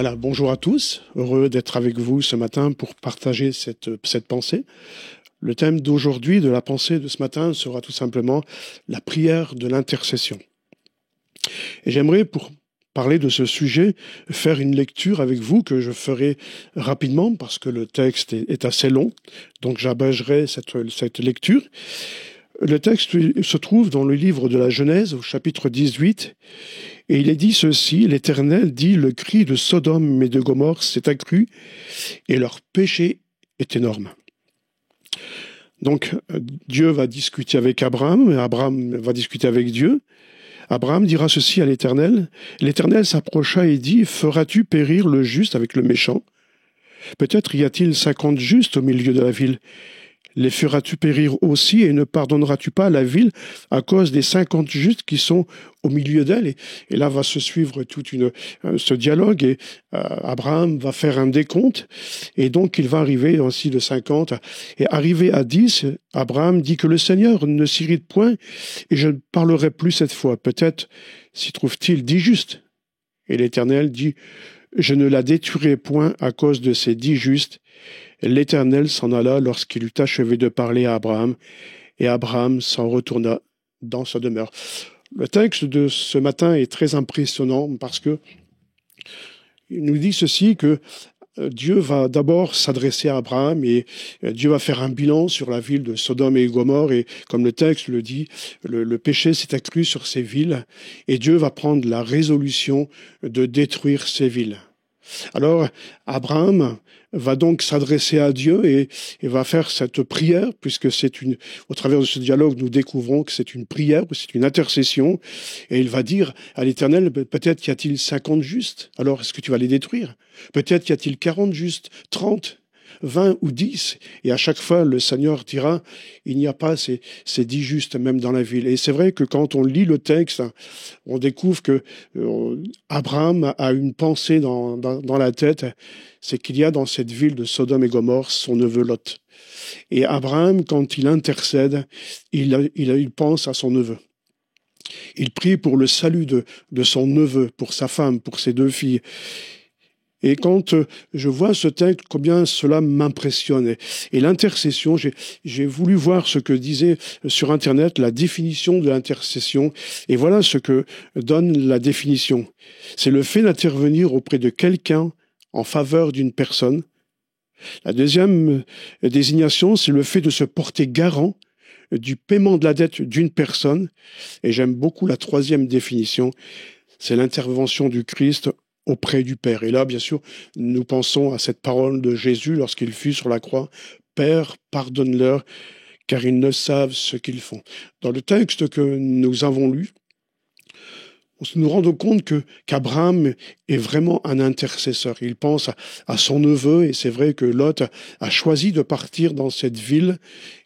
Voilà, bonjour à tous, heureux d'être avec vous ce matin pour partager cette pensée. Le thème d'aujourd'hui, de la pensée de ce matin, sera tout simplement la prière de l'intercession. Et j'aimerais, pour parler de ce sujet, faire une lecture avec vous que je ferai rapidement parce que le texte est assez long, donc j'abagerai cette lecture. Le texte se trouve dans le livre de la Genèse, au chapitre 18, et il est dit ceci: l'Éternel dit, le cri de Sodome et de Gomorrhe s'est accru, et leur péché est énorme. Donc, Dieu va discuter avec Abraham, et Abraham va discuter avec Dieu. Abraham dira ceci à l'Éternel: l'Éternel s'approcha et dit, feras-tu périr le juste avec le méchant? Peut-être y a-t-il 50 justes au milieu de la ville. Les feras-tu périr aussi, et ne pardonneras-tu pas la ville à cause des 50 justes qui sont au milieu d'elle? Et là va se suivre ce dialogue, et Abraham va faire un décompte, et donc il va arriver ainsi de 50. Et arrivé à 10, Abraham dit que le Seigneur ne s'irrite point, et je ne parlerai plus cette fois. Peut-être s'y trouve-t-il 10 justes. Et l'Éternel dit, je ne la détruirai point à cause de ces 10 justes. L'Éternel s'en alla lorsqu'il eut achevé de parler à Abraham, et Abraham s'en retourna dans sa demeure. Le texte de ce matin est très impressionnant parce que il nous dit ceci, que Dieu va d'abord s'adresser à Abraham et Dieu va faire un bilan sur la ville de Sodome et Gomorrhe, et comme le texte le dit, le péché s'est accru sur ces villes et Dieu va prendre la résolution de détruire ces villes. Alors, Abraham va donc s'adresser à Dieu et va faire cette prière, puisque au travers de ce dialogue, nous découvrons que c'est une prière, c'est une intercession, et il va dire à l'Éternel, peut-être y a-t-il 50 justes, alors est-ce que tu vas les détruire? Peut-être y a-t-il 40 justes, 30, 20 ou 10, et à chaque fois, le Seigneur dira, il n'y a pas ces 10 justes même dans la ville. Et c'est vrai que quand on lit le texte, on découvre que Abraham a une pensée dans la tête, c'est qu'il y a dans cette ville de Sodome et Gomorrhe son neveu Lot. Et Abraham, quand il intercède, il pense à son neveu. Il prie pour le salut de son neveu, pour sa femme, pour ses 2 filles. Et quand je vois ce texte, combien cela m'impressionne. Et l'intercession, j'ai voulu voir ce que disait sur Internet la définition de l'intercession. Et voilà ce que donne la définition. C'est le fait d'intervenir auprès de quelqu'un en faveur d'une personne. La deuxième désignation, c'est le fait de se porter garant du paiement de la dette d'une personne. Et j'aime beaucoup la troisième définition, c'est l'intervention du Christ auprès du Père. Et là, bien sûr, nous pensons à cette parole de Jésus lorsqu'il fut sur la croix: Père, pardonne-leur, car ils ne savent ce qu'ils font. Dans le texte que nous avons lu, nous rendons compte qu'Abraham est vraiment un intercesseur. Il pense à son neveu, et c'est vrai que Lot a choisi de partir dans cette ville,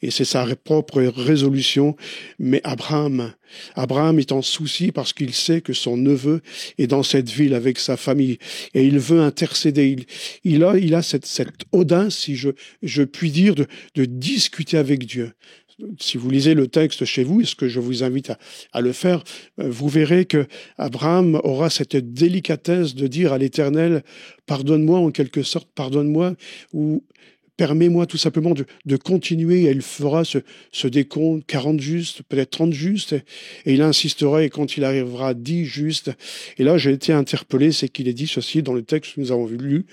et c'est sa propre résolution. Mais Abraham est en souci parce qu'il sait que son neveu est dans cette ville avec sa famille, et il veut intercéder. Il a cette audace, si je puis dire, de discuter avec Dieu. Si vous lisez le texte chez vous, et ce que je vous invite à le faire, vous verrez que Abraham aura cette délicatesse de dire à l'Éternel, pardonne-moi, en quelque sorte, pardonne-moi, ou permets-moi tout simplement de continuer. Et il fera ce décompte, 40 justes, peut-être 30 justes, et il insistera, et quand il arrivera à 10 justes, et là j'ai été interpellé, c'est qu'il est dit ceci dans le texte que nous avons lu,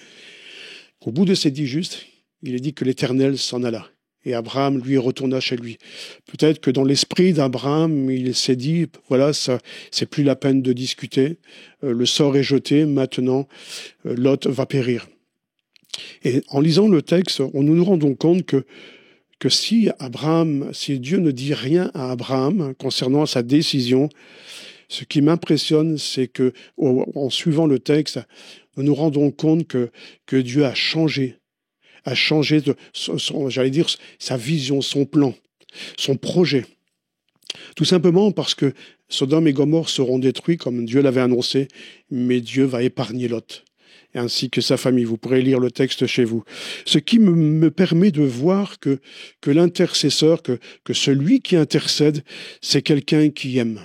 qu'au bout de ces 10 justes, il est dit que l'Éternel s'en alla. Et Abraham, lui, retourna chez lui. Peut-être que dans l'esprit d'Abraham, il s'est dit, voilà, ça, c'est plus la peine de discuter. Le sort est jeté. Maintenant, Lot va périr. Et en lisant le texte, on nous rendons compte que si Dieu ne dit rien à Abraham concernant sa décision, ce qui m'impressionne, c'est que, en suivant le texte, nous nous rendons compte que Dieu a changé sa vision, son plan, son projet. Tout simplement parce que Sodome et Gomorrhe seront détruits comme Dieu l'avait annoncé, mais Dieu va épargner Lot, ainsi que sa famille. Vous pourrez lire le texte chez vous. Ce qui me permet de voir que l'intercesseur, que celui qui intercède, c'est quelqu'un qui aime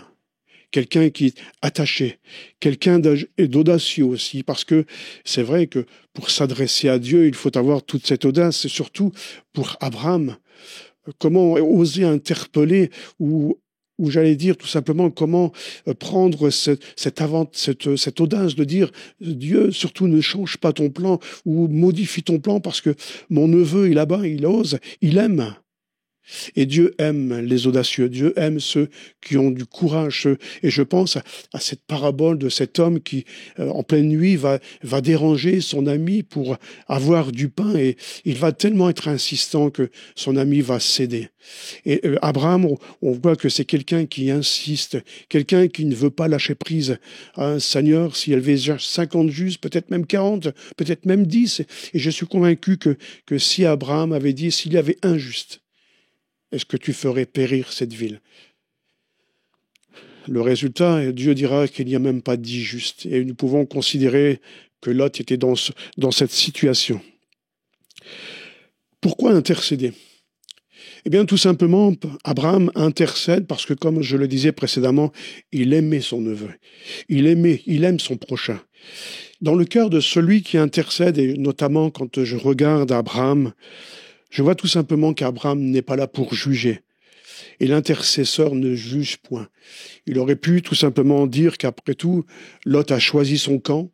quelqu'un qui est attaché, quelqu'un d'audacieux aussi, parce que c'est vrai que pour s'adresser à Dieu, il faut avoir toute cette audace, et surtout pour Abraham. Comment oser interpeller ou j'allais dire tout simplement comment prendre cette audace de dire Dieu, surtout ne change pas ton plan ou modifie ton plan parce que mon neveu est là-bas, il ose, il aime. Et Dieu aime les audacieux, Dieu aime ceux qui ont du courage. Et je pense à cette parabole de cet homme qui, en pleine nuit, va déranger son ami pour avoir du pain et il va tellement être insistant que son ami va céder. Et Abraham, on voit que c'est quelqu'un qui insiste, quelqu'un qui ne veut pas lâcher prise. Un Seigneur, si elle avait 50 justes, peut-être même 40, peut-être même 10. Et je suis convaincu que si Abraham avait dit, s'il y avait un juste, est-ce que tu ferais périr cette ville? Le résultat, Dieu dira qu'il n'y a même pas 10 justes. Et nous pouvons considérer que Lot était dans cette situation. Pourquoi intercéder? Eh bien, tout simplement, Abraham intercède parce que, comme je le disais précédemment, il aimait son neveu. Il aime son prochain. Dans le cœur de celui qui intercède, et notamment quand je regarde Abraham, je vois tout simplement qu'Abraham n'est pas là pour juger. Et l'intercesseur ne juge point. Il aurait pu tout simplement dire qu'après tout, Lot a choisi son camp,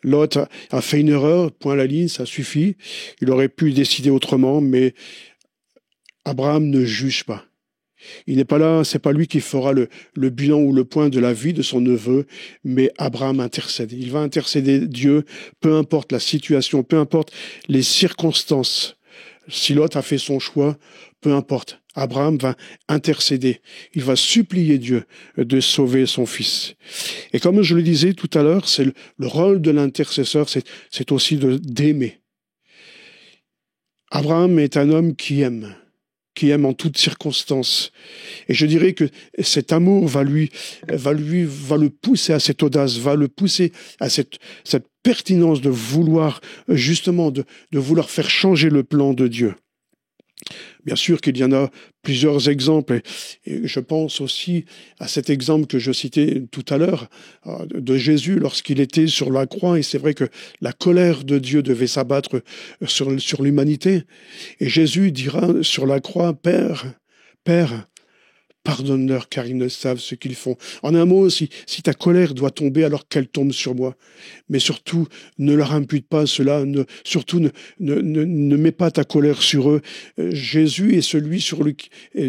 Lot a fait une erreur, point à la ligne, ça suffit. Il aurait pu décider autrement, mais Abraham ne juge pas. Il n'est pas là, c'est pas lui qui fera le bilan ou le point de la vie de son neveu, mais Abraham intercède. Il va intercéder Dieu, peu importe la situation, peu importe les circonstances. Si Lot a fait son choix, peu importe, Abraham va intercéder. Il va supplier Dieu de sauver son fils. Et comme je le disais tout à l'heure, c'est le rôle de l'intercesseur, c'est aussi d'aimer. Abraham est un homme qui aime en toutes circonstances. Et je dirais que cet amour va le pousser à cette audace, va le pousser à cette pertinence de vouloir, justement, de vouloir faire changer le plan de Dieu. Bien sûr qu'il y en a plusieurs exemples, et je pense aussi à cet exemple que je citais tout à l'heure de Jésus lorsqu'il était sur la croix, et c'est vrai que la colère de Dieu devait s'abattre sur l'humanité, et Jésus dira sur la croix, Père, pardonne-leur car ils ne savent ce qu'ils font. En un mot, si ta colère doit tomber, alors qu'elle tombe sur moi. Mais surtout, ne leur impute pas cela, surtout ne mets pas ta colère sur eux. Jésus est celui sur lui,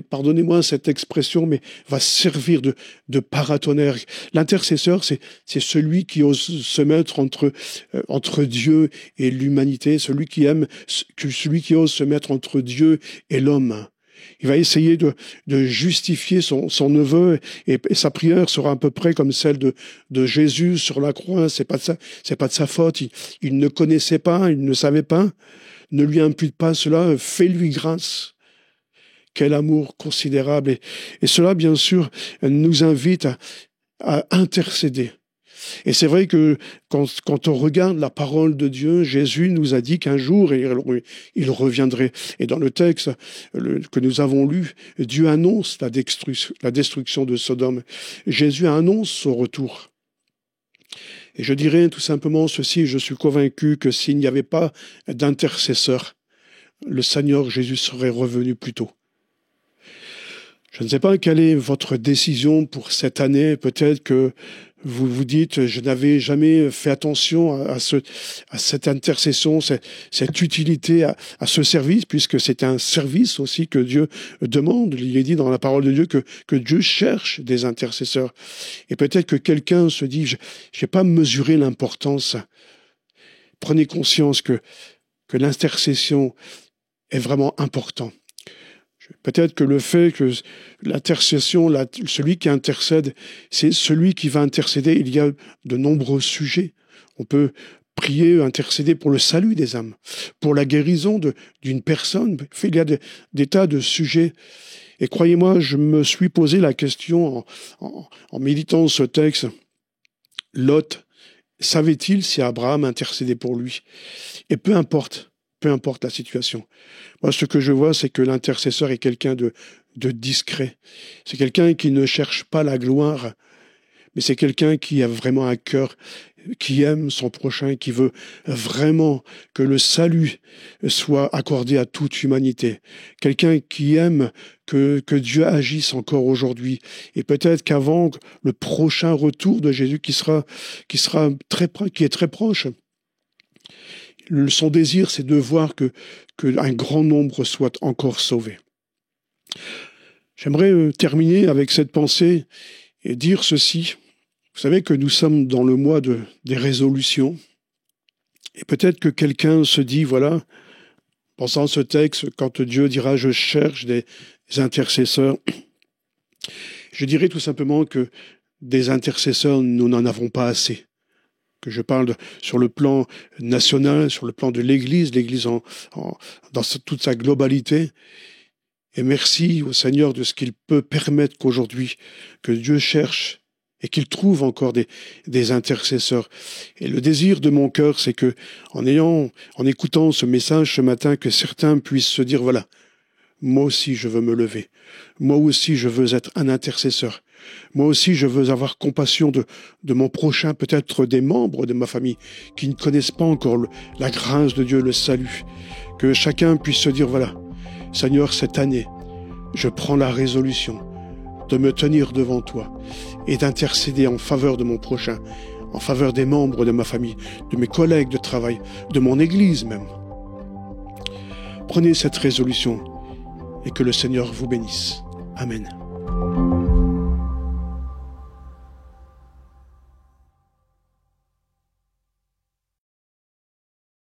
pardonnez-moi cette expression, mais va servir de paratonnerre. L'intercesseur, c'est celui qui ose se mettre entre Dieu et l'humanité, celui qui ose se mettre entre Dieu et l'homme. Il va essayer de justifier son neveu et sa prière sera à peu près comme celle de Jésus sur la croix. C'est pas de sa faute. Il ne connaissait pas, il ne savait pas. Ne lui impute pas cela. Fais-lui grâce. Quel amour considérable. Et cela, bien sûr, nous invite à intercéder. Et c'est vrai que quand on regarde la parole de Dieu, Jésus nous a dit qu'un jour, il reviendrait. Et dans le texte que nous avons lu, Dieu annonce la destruction de Sodome. Jésus annonce son retour. Et je dirais tout simplement ceci, je suis convaincu que s'il n'y avait pas d'intercesseur, le Seigneur Jésus serait revenu plus tôt. Je ne sais pas quelle est votre décision pour cette année. Peut-être que vous vous dites, je n'avais jamais fait attention à cette intercession, cette utilité à ce service, puisque c'est un service aussi que Dieu demande. Il est dit dans la parole de Dieu que Dieu cherche des intercesseurs. Et peut-être que quelqu'un se dit, je n'ai pas mesuré l'importance. Prenez conscience que l'intercession est vraiment important. Peut-être que le fait que l'intercession, celui qui intercède, c'est celui qui va intercéder. Il y a de nombreux sujets. On peut prier, intercéder pour le salut des âmes, pour la guérison d'une personne. Il y a des tas de sujets. Et croyez-moi, je me suis posé la question en méditant ce texte. Lot, savait-il si Abraham intercédait pour lui? Et peu importe la situation. Moi, ce que je vois, c'est que l'intercesseur est quelqu'un de discret. C'est quelqu'un qui ne cherche pas la gloire, mais c'est quelqu'un qui a vraiment un cœur, qui aime son prochain, qui veut vraiment que le salut soit accordé à toute humanité. Quelqu'un qui aime que Dieu agisse encore aujourd'hui. Et peut-être qu'avant le prochain retour de Jésus qui est très proche, son désir, c'est de voir que un grand nombre soit encore sauvé. J'aimerais terminer avec cette pensée et dire ceci. Vous savez que nous sommes dans le mois des résolutions. Et peut-être que quelqu'un se dit, voilà, pensant à ce texte, quand Dieu dira « je cherche des intercesseurs », je dirais tout simplement que des intercesseurs, nous n'en avons pas assez. Que je parle sur le plan national, sur le plan de l'Église dans toute sa globalité. Et merci au Seigneur de ce qu'il peut permettre qu'aujourd'hui, que Dieu cherche et qu'il trouve encore des intercesseurs. Et le désir de mon cœur, c'est que, en écoutant ce message ce matin, que certains puissent se dire, voilà, moi aussi je veux me lever. Moi aussi je veux être un intercesseur. Moi aussi je veux avoir compassion de mon prochain, peut-être des membres de ma famille, qui ne connaissent pas encore la grâce de Dieu, le salut. Que chacun puisse se dire, voilà, Seigneur, cette année, je prends la résolution de me tenir devant toi et d'intercéder en faveur de mon prochain, en faveur des membres de ma famille, de mes collègues de travail, de mon Église même. Prenez cette résolution et que le Seigneur vous bénisse. Amen.